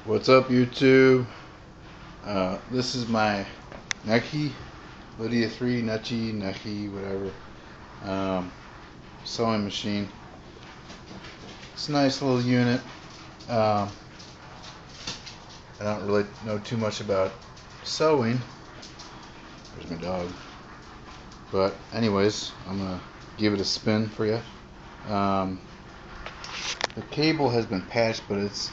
What's up, YouTube? This is my Necchi, Lydia 3, Necchi, whatever, sewing machine. It's a nice little unit. I don't really know too much about sewing. There's my dog. But anyways, I'm going to give it a spin for you. The cable has been patched, but it's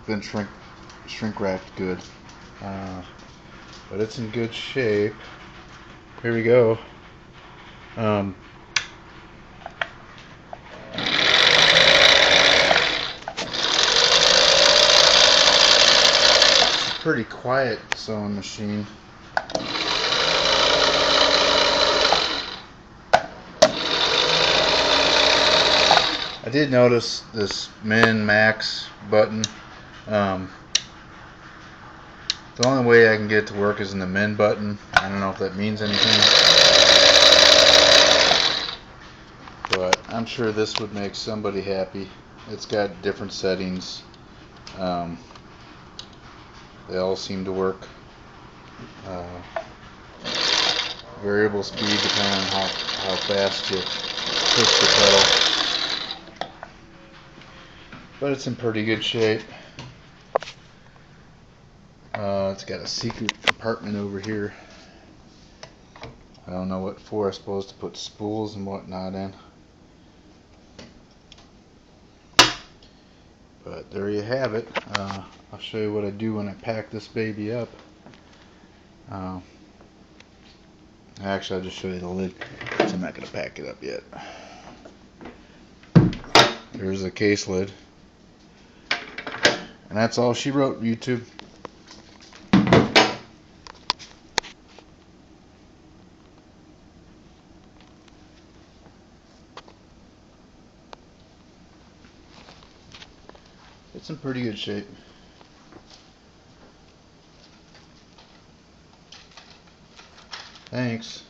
been shrink wrapped good. But it's in good shape. Here we go. It's a pretty quiet sewing machine. I did notice this min max button. The only way I can get it to work is in the min button. I don't know if that means anything, but I'm sure this would make somebody happy. It's got different settings. They all seem to work. Variable speed depending on how fast you push the pedal. But it's in pretty good shape. It's got a secret compartment over here. I don't know what for. I'm supposed to put spools and whatnot in. But there you have it. I'll show you what I do when I pack this baby up. Actually, I'll just show you the lid, because I'm not going to pack it up yet. There's the case lid. And that's all she wrote, YouTube. It's in pretty good shape. Thanks.